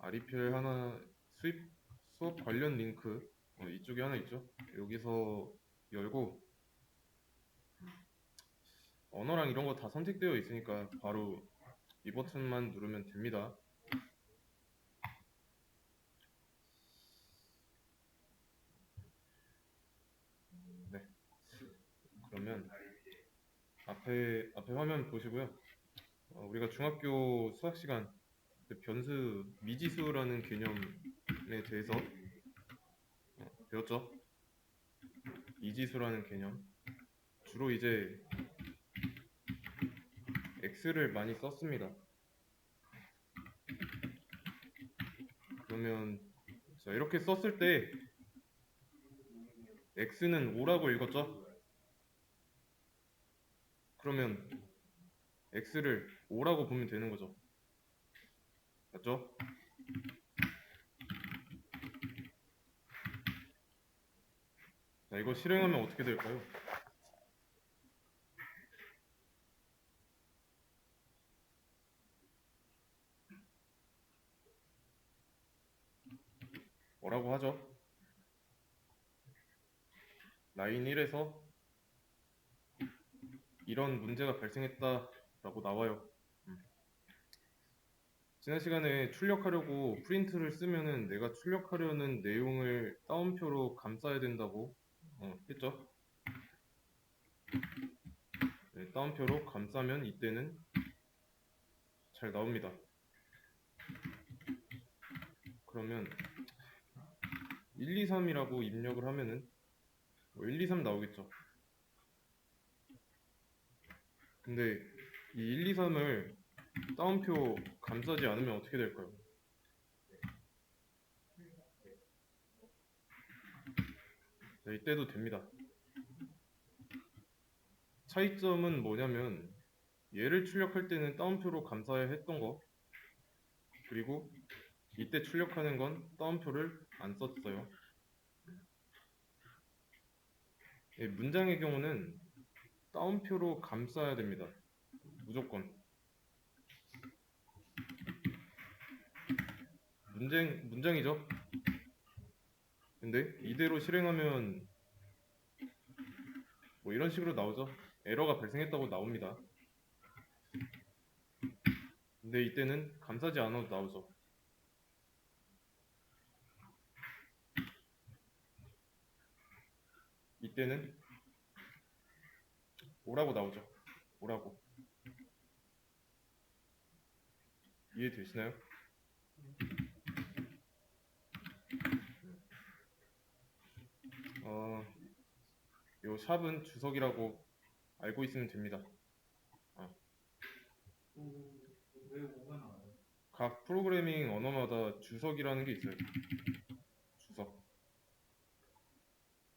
아리펠 하나 수업 관련 링크 이쪽에 하나 있죠. 여기서 열고 언어랑 이런 거 다 선택되어 있으니까 바로 이 버튼만 누르면 됩니다. 네, 그러면 앞에 화면 보시고요. 우리가 중학교 수학 시간 그 변수 미지수라는 개념에 대해서 배웠죠. 이지수라는 개념. 주로 이제 x를 많이 썼습니다. 그러면 자, 이렇게 썼을 때 x는 5라고 읽었죠? 그러면 x를 5라고 보면 되는 거죠. 맞죠? 자, 이거 실행하면 어떻게 될까요? 뭐라고 하죠? 라인 1에서 이런 문제가 발생했다라고 나와요. 지난 시간에 출력하려고 프린트를 쓰면은 내가 출력하려는 내용을 따옴표로 감싸야 된다고 했죠? 네, 따옴표로 감싸면 이때는 잘 나옵니다. 그러면 1, 2, 3이라고 입력을 하면은 1, 2, 3 나오겠죠. 근데 이 1, 2, 3을 따옴표 감싸지 않으면 어떻게 될까요? 자, 이때도 됩니다. 차이점은 뭐냐면 얘를 출력할 때는 따옴표로 감싸야 했던 거, 그리고 이때 출력하는 건 따옴표를 안 썼어요. 문장의 경우는 따옴표로 감싸야 됩니다. 무조건. 문장이죠. 근데 이대로 실행하면 뭐 이런 식으로 나오죠. 에러가 발생했다고 나옵니다. 근데 이때는 감싸지 않아도 나오죠. 이때는 오라고 나오죠. 오라고. 이해되시나요? 요 샵은 주석이라고 알고 있으면 됩니다. 각 프로그래밍 언어마다 주석이라는 게 있어요. 주석.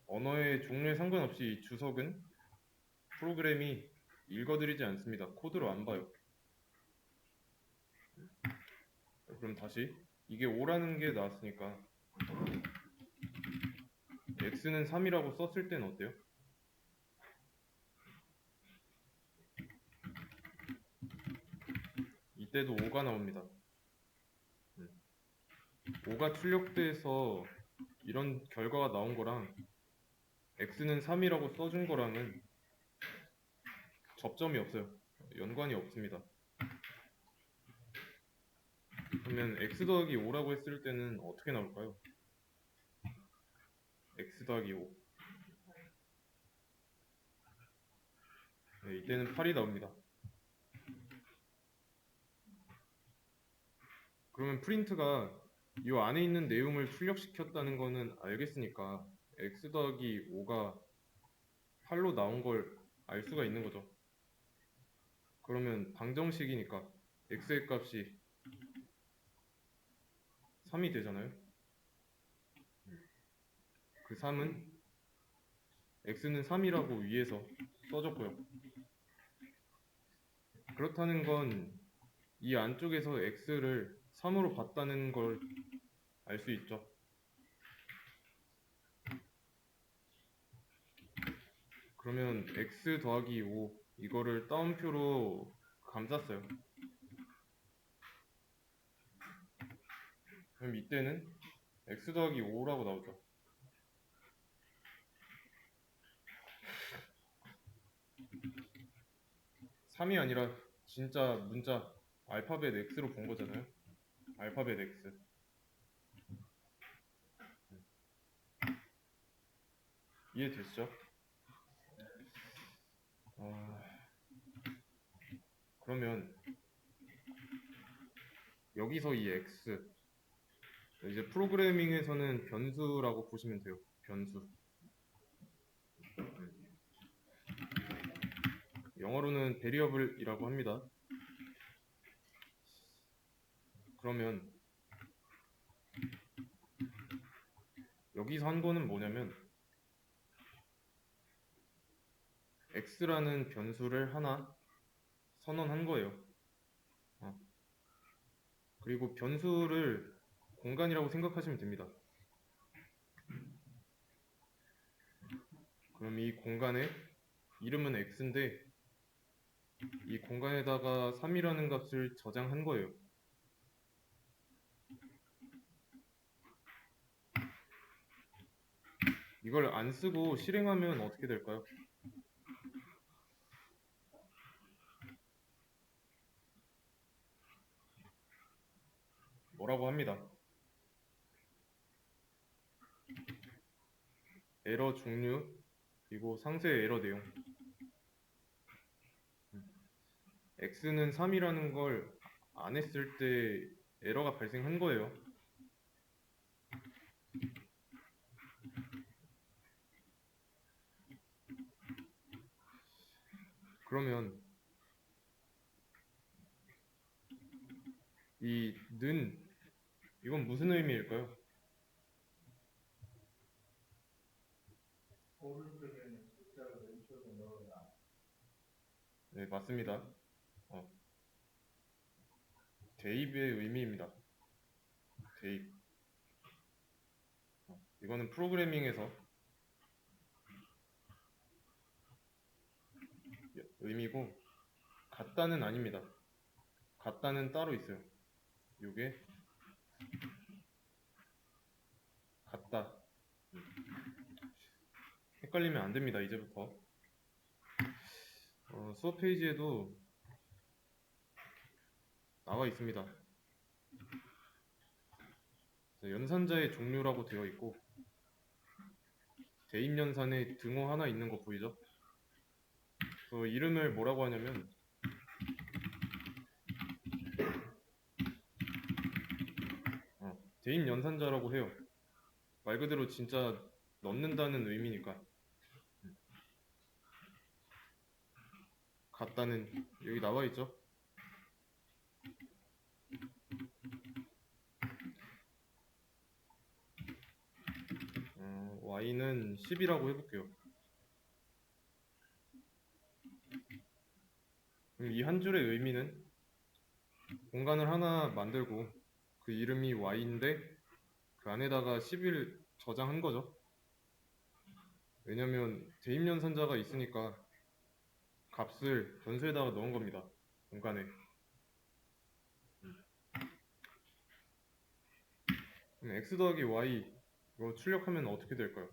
언어의 종류에 상관없이 이 주석은 프로그램이 읽어드리지 않습니다. 코드로 안 봐요. 그럼 다시 이게 5라는 게 나왔으니까 x는 3이라고 썼을 때는 어때요? 이때도 5가 나옵니다. 5가 출력돼서 이런 결과가 나온 거랑 x는 3이라고 써준 거랑은 접점이 없어요. 연관이 없습니다. 그러면 x 더하기 5라고 했을 때는 어떻게 나올까요? x 더하기 5. 네, 이때는 8이 나옵니다. 그러면 프린트가 이 안에 있는 내용을 출력시켰다는 거는 알겠으니까 x 더하기 5가 8로 나온 걸 알 수가 있는 거죠. 그러면 방정식이니까 x의 값이 3이 되잖아요. 그 3은 x는 3이라고 위에서 써줬고요. 그렇다는 건 이 안쪽에서 x를 3으로 봤다는 걸 알 수 있죠. 그러면 x 더하기 5 이거를 따옴표로 감쌌어요. 그럼 이때는 x 더하기 5라고 나오죠. 3이 아니라 진짜 문자 알파벳 x로 본 거잖아요. 알파벳 x. 이해됐죠? 그러면 여기서 이 x 이제 프로그래밍에서는 변수라고 보시면 돼요. 변수. 영어로는 variable이라고 합니다. 그러면 여기서 한 거는 뭐냐면 x라는 변수를 하나 선언한 거예요. 그리고 변수를 공간이라고 생각하시면 됩니다. 그럼 이 공간의 이름은 x인데 이 공간에다가 3이라는 값을 저장한 거예요. 이걸 안 쓰고 실행하면 어떻게 될까요? 뭐라고 합니다. 에러 종류 그리고 상세 에러 내용. x는 3이라는 걸 안 했을 때 에러가 발생한 거예요. 그러면 이 는 이건 무슨 의미일까요? 오른쪽에는 숫자를 왼쪽에 넣어라. 네, 맞습니다. 대입의 의미입니다. 대입. 이거는 프로그래밍에서 의미고 같다는 아닙니다. 같다는 따로 있어요. 요게 같다. 헷갈리면 안 됩니다. 이제부터. 수업 페이지에도 나와 있습니다. 연산자의 종류라고 되어 있고 대입연산에 등호 하나 있는 거 보이죠? 그 이름을 뭐라고 하냐면 대입연산자라고 해요. 말 그대로 진짜 넣는다는 의미니까. 같다는 여기 나와 있죠? y는 10이라고 해볼게요. 그럼 이 한 줄의 의미는 공간을 하나 만들고 그 이름이 y인데 그 안에다가 10을 저장한 거죠. 왜냐면 대입연산자가 있으니까 값을 변수에다가 넣은 겁니다. 공간에. 그럼 x 더하기 y 이거 출력하면 어떻게 될까요?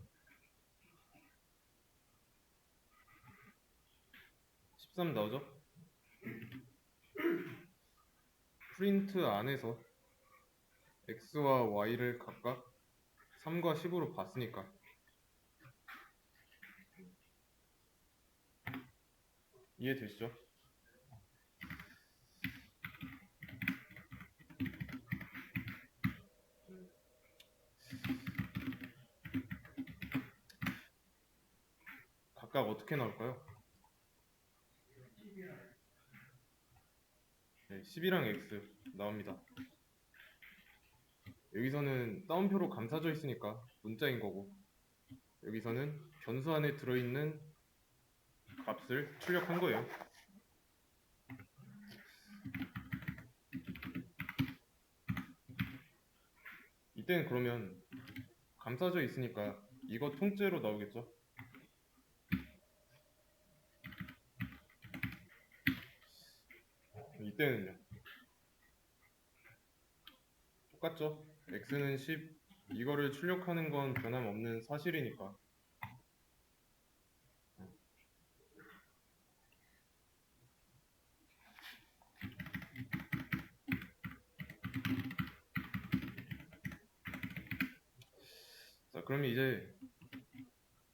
13 나오죠? 프린트 안에서 x와 y를 각각 3과 10으로 봤으니까 이해되시죠? 각각 어떻게 나올까요? 네, 10이랑 x 나옵니다. 여기서는 따옴표로 감싸져 있으니까 문자인 거고 여기서는 변수 안에 들어있는 값을 출력한 거예요. 이때는 그러면 감싸져 있으니까 이거 통째로 나오겠죠? 이때는요? 똑같죠? x는 10 이거를 출력하는 건 변함없는 사실이니까. 자, 그럼 이제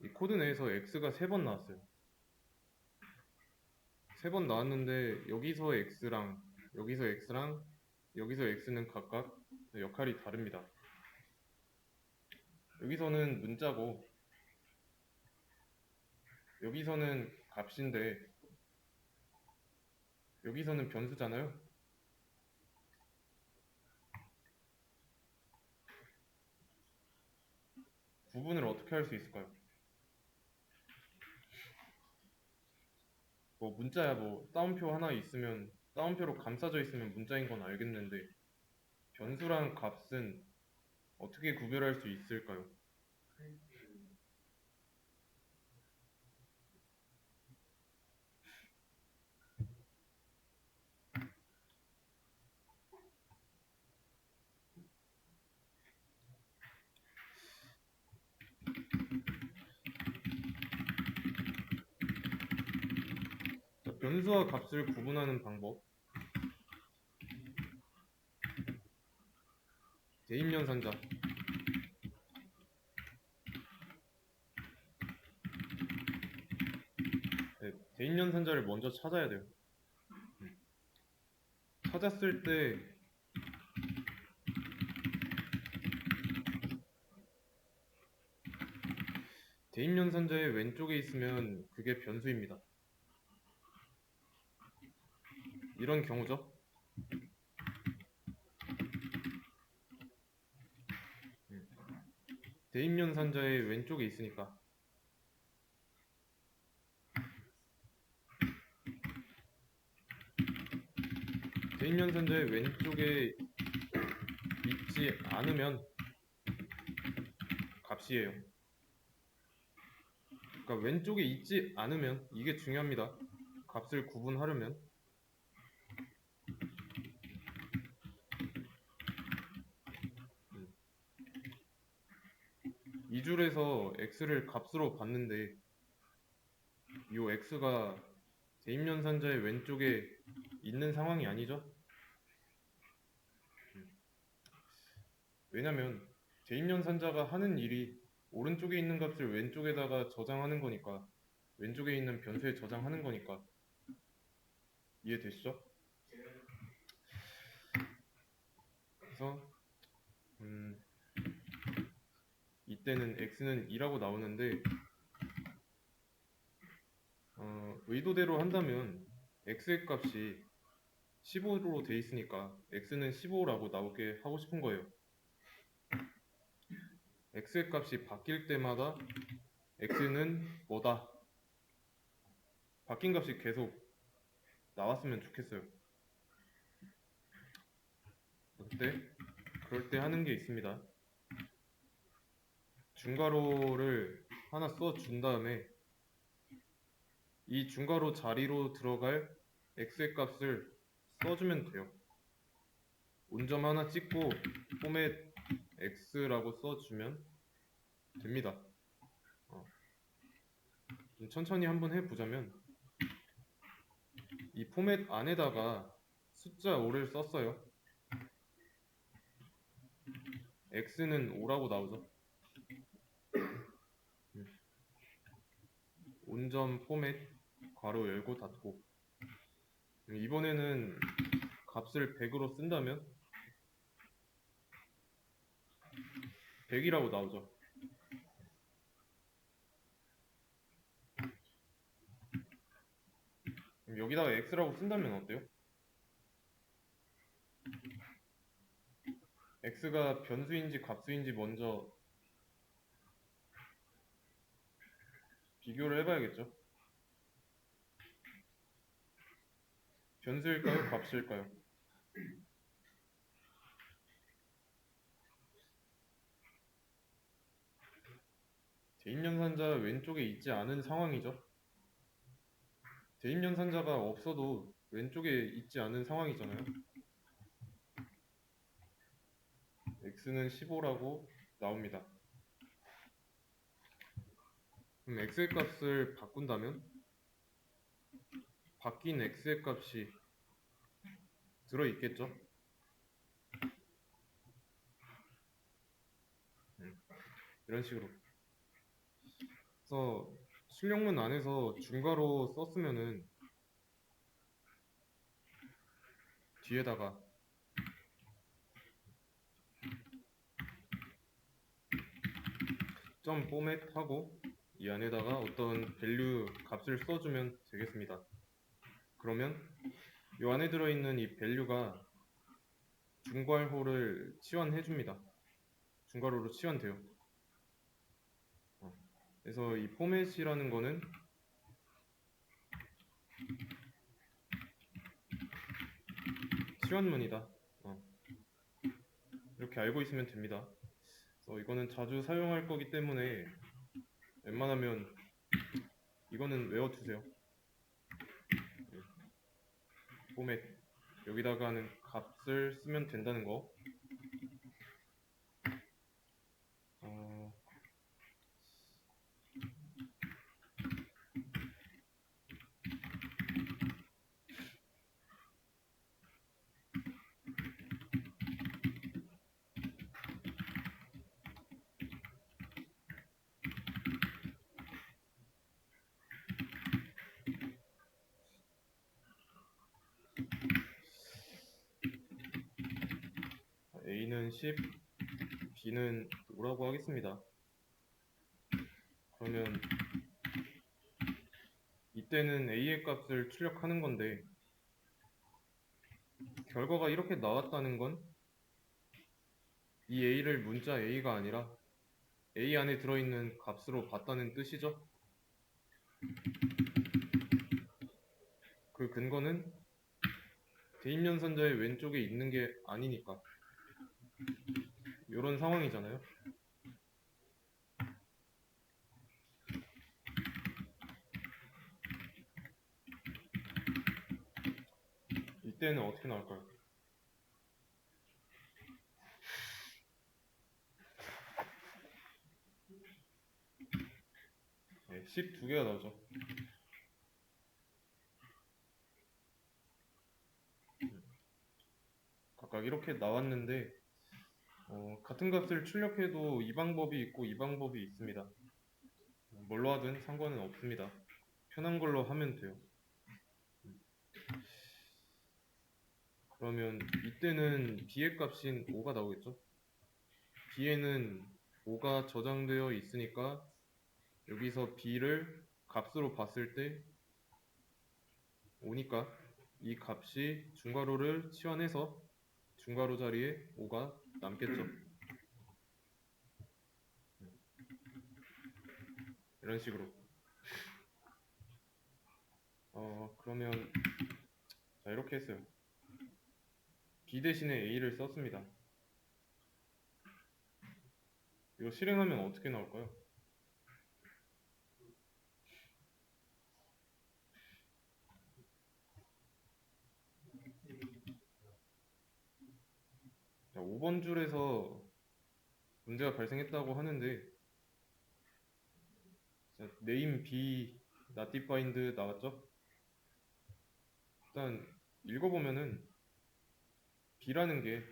이 코드 내에서 x가 3번 나왔어요. 3번 나왔는데 여기서 x랑 여기서 x랑 여기서 x는 각각 역할이 다릅니다. 여기서는 문자고 여기서는 값인데 여기서는 변수잖아요. 구분을 어떻게 할 수 있을까요? 뭐 문자야 뭐 따옴표 하나 있으면 따옴표로 감싸져 있으면 문자인 건 알겠는데 변수랑 값은 어떻게 구별할 수 있을까요? 자, 변수와 값을 구분하는 방법. 대입연산자. 네, 대입연산자를 먼저 찾아야 돼요. 찾았을 때 대입연산자의 왼쪽에 있으면 그게 변수입니다. 이런 경우죠. 대입연산자의 왼쪽에 있으니까 대입연산자의 왼쪽에 있지 않으면 값이에요. 그러니까 왼쪽에 있지 않으면 이게 중요합니다. 값을 구분하려면 이 줄에서 x를 값으로 봤는데 이 x가 대입연산자의 왼쪽에 있는 상황이 아니죠? 왜냐면 대입연산자가 하는 일이 오른쪽에 있는 값을 왼쪽에다가 저장하는 거니까 왼쪽에 있는 변수에 저장하는 거니까 이해되시죠? 그래서 이때는 x는 2라고 나오는데 의도대로 한다면 x의 값이 15로 돼 있으니까 x는 15라고 나오게 하고 싶은 거예요. x의 값이 바뀔 때마다 x는 뭐다? 바뀐 값이 계속 나왔으면 좋겠어요. 그럴 때 하는 게 있습니다. 중괄호를 하나 써준 다음에 이 중괄호 자리로 들어갈 x의 값을 써주면 돼요. 운점 하나 찍고 포맷 x라고 써주면 됩니다. 좀 천천히 한번 해보자면 이 포맷 안에다가 숫자 5를 썼어요. x는 5라고 나오죠. 운점 포맷 괄호 열고 닫고 이번에는 값을 100으로 쓴다면 100이라고 나오죠. 그럼 여기다가 x라고 쓴다면 어때요? x가 변수인지 값수인지 먼저 비교를 해봐야겠죠. 변수일까요? 값일까요? 대입연산자 왼쪽에 있지 않은 상황이죠. 대입연산자가 없어도 왼쪽에 있지 않은 상황이잖아요. x는 15라고 나옵니다. 그럼 x의 값을 바꾼다면 바뀐 x의 값이 들어있겠죠? 이런 식으로. 그래서 출력문 안에서 중괄호 썼으면은 뒤에다가 점 포맷 하고 이 안에다가 어떤 밸류 값을 써주면 되겠습니다. 그러면 이 안에 들어있는 이 밸류가 중괄호를 치환해줍니다. 중괄호로 치환돼요. 그래서 이 포맷이라는 거는 치환문이다. 이렇게 알고 있으면 됩니다. 그래서 이거는 자주 사용할 거기 때문에 웬만하면 이거는 외워두세요. 포맷 여기다가는 값을 쓰면 된다는 거. A는 10, B는 5라고 하겠습니다. 그러면 이때는 A의 값을 출력하는 건데 결과가 이렇게 나왔다는 건 이 A를 문자 A가 아니라 A 안에 들어있는 값으로 봤다는 뜻이죠. 그 근거는 대입연산자의 왼쪽에 있는 게 아니니까. 이런 상황이잖아요. 이때는 어떻게 나올까요? 네, 12개가 나오죠. 각각 이렇게 나왔는데 같은 값을 출력해도 이 방법이 있고 이 방법이 있습니다. 뭘로 하든 상관은 없습니다. 편한 걸로 하면 돼요. 그러면 이때는 B의 값인 5가 나오겠죠? B에는 5가 저장되어 있으니까 여기서 B를 값으로 봤을 때 5니까 이 값이 중괄호를 치환해서 중괄호 자리에 5가 남겠죠. 이런 식으로. 그러면 자 이렇게 했어요. B 대신에 A를 썼습니다. 이거 실행하면 어떻게 나올까요? 자, 5번 줄에서 문제가 발생했다고 하는데 자, name B not defined 나왔죠? 일단 읽어보면은 B라는 게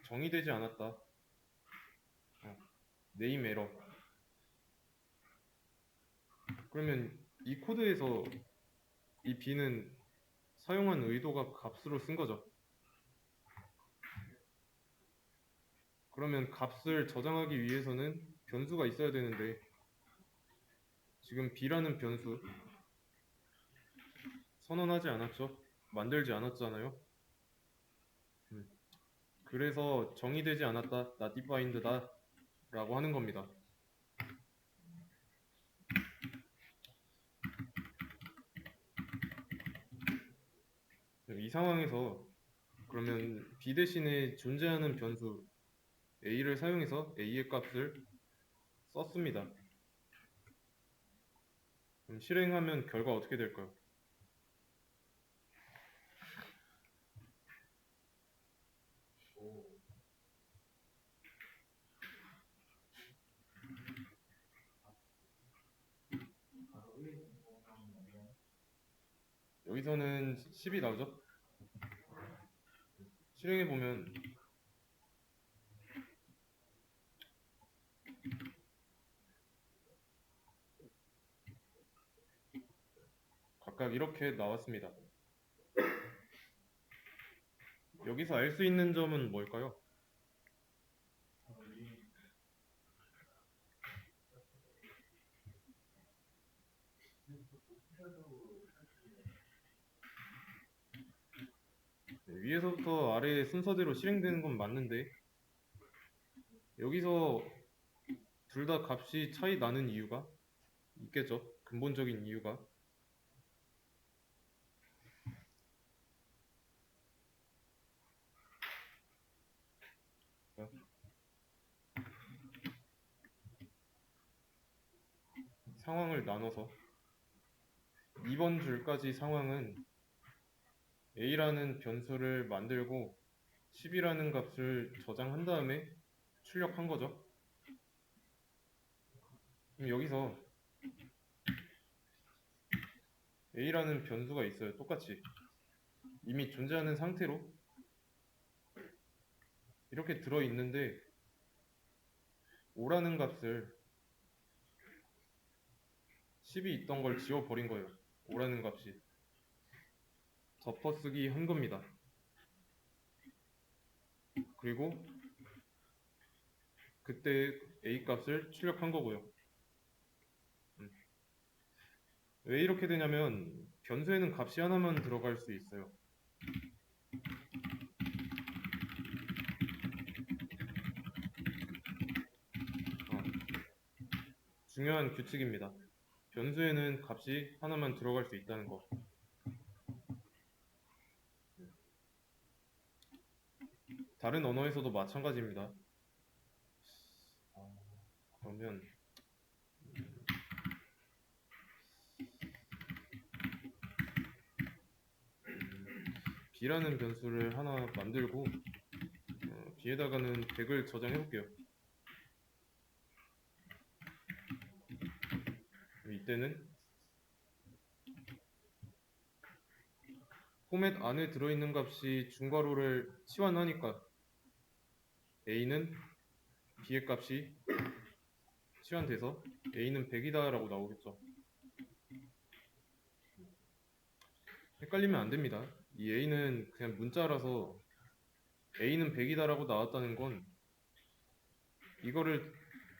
정의되지 않았다. name error. 그러면 이 코드에서 이 B는 사용한 의도가 값으로 쓴 거죠. 그러면 값을 저장하기 위해서는 변수가 있어야 되는데 지금 B라는 변수 선언하지 않았죠? 만들지 않았잖아요. 그래서 정의되지 않았다, not defined다 라고 하는 겁니다. 이 상황에서 그러면 B 대신에 존재하는 변수 A를 사용해서 A의 값을 썼습니다. 그럼 실행하면 결과 어떻게 될까요? 여기서는 10이 나오죠? 실행해보면 각각 이렇게 나왔습니다. 여기서 알 수 있는 점은 뭘까요? 위에서부터 아래에 순서대로 실행되는 건 맞는데 여기서 둘 다 값이 차이 나는 이유가 있겠죠? 근본적인 이유가. 상황을 나눠서 2번 줄까지 상황은 a라는 변수를 만들고 10이라는 값을 저장한 다음에 출력한 거죠. 그럼 여기서 a라는 변수가 있어요. 똑같이 이미 존재하는 상태로 이렇게 들어있는데 5라는 값을 10이 있던 걸 지워버린 거예요. 5라는 값이 덮어쓰기 한 겁니다. 그리고 그때 a 값을 출력한 거고요. 왜 이렇게 되냐면 변수에는 값이 하나만 들어갈 수 있어요. 중요한 규칙입니다. 변수에는 값이 하나만 들어갈 수 있다는 거. 다른 언어에서도 마찬가지입니다. 그러면 b라는 변수를 하나 만들고 b에다가는 100을 저장해 볼게요. 이때는 포맷 안에 들어있는 값이 중괄호를 치환하니까 a는 b의 값이 치환돼서 a는 100이다 라고 나오겠죠. 헷갈리면 안 됩니다. 이 a는 그냥 문자라서 a는 100이다 라고 나왔다는 건 이거를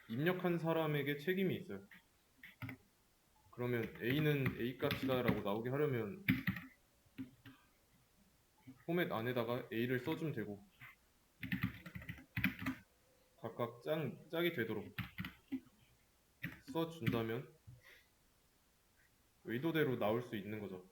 입력한 사람에게 책임이 있어요. 그러면 a는 a 값이다 라고 나오게 하려면 포맷 안에다가 a를 써주면 되고 각각 짝이 되도록 써준다면 의도대로 나올 수 있는 거죠.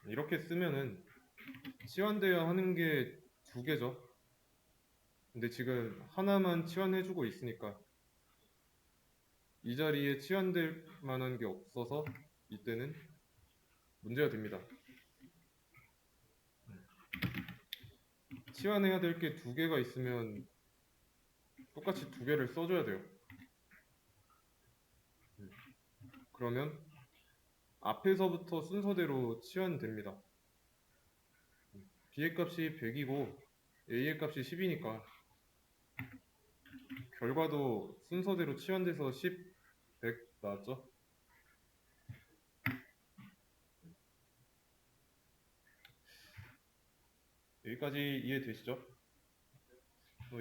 이렇게 쓰면은 치환되어야 하는 게 두 개죠. 근데 지금 하나만 치환해주고 있으니까 이 자리에 치환될 만한 게 없어서 이때는 문제가 됩니다. 치환해야 될 게 두 개가 있으면 똑같이 두 개를 써줘야 돼요. 그러면 앞에서부터 순서대로 치환됩니다. b의 값이 100이고 a의 값이 10이니까 결과도 순서대로 치환돼서 10, 100 나왔죠? 여기까지 이해되시죠?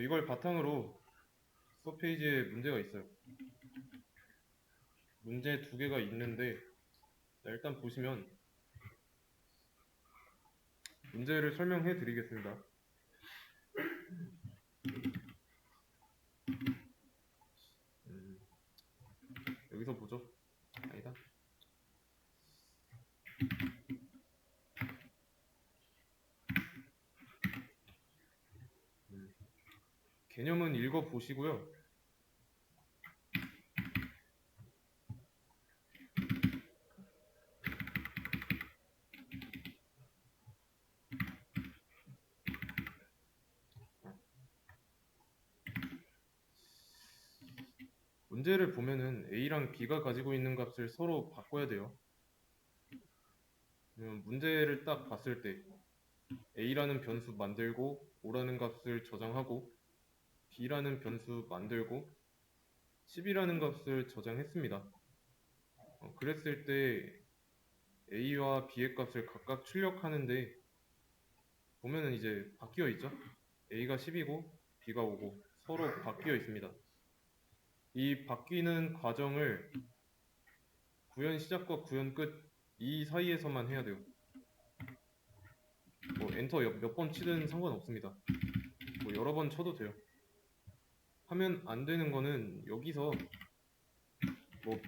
이걸 바탕으로 수업 페이지에 문제가 있어요. 문제 두 개가 있는데 일단 보시면 문제를 설명해 드리겠습니다. 여기서 보죠. 아니다. 개념은 읽어 보시고요. 문제를 보면은 A랑 B가 가지고 있는 값을 서로 바꿔야 돼요. 문제를 딱 봤을 때 A라는 변수 만들고 O라는 값을 저장하고 B라는 변수 만들고 10이라는 값을 저장했습니다. 그랬을 때 A와 B의 값을 각각 출력하는데 보면은 이제 바뀌어 있죠. A가 10이고 B가 5고 서로 바뀌어 있습니다. 이 바뀌는 과정을 구현 시작과 구현 끝 이 사이에서만 해야 돼요. 뭐 엔터 몇 번 치든 상관없습니다. 뭐 여러 번 쳐도 돼요. 하면 안 되는 거는 여기서 뭐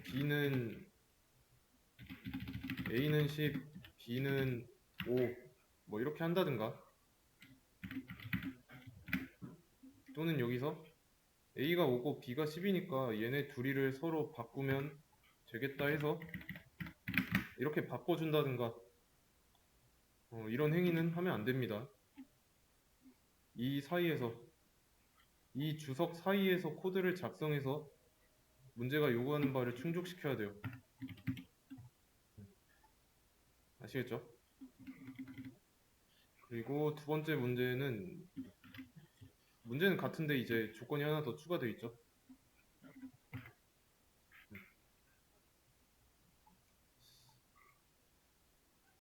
A는 10, B는 5 뭐 이렇게 한다든가 또는 여기서 A가 5고 B가 10이니까 얘네 둘이를 서로 바꾸면 되겠다 해서 이렇게 바꿔준다든가 이런 행위는 하면 안 됩니다. 이 사이에서 이 주석 사이에서 코드를 작성해서 문제가 요구하는 바를 충족시켜야 돼요. 아시겠죠? 그리고 두 번째 문제는 같은데 이제 조건이 하나 더 추가되어 있죠.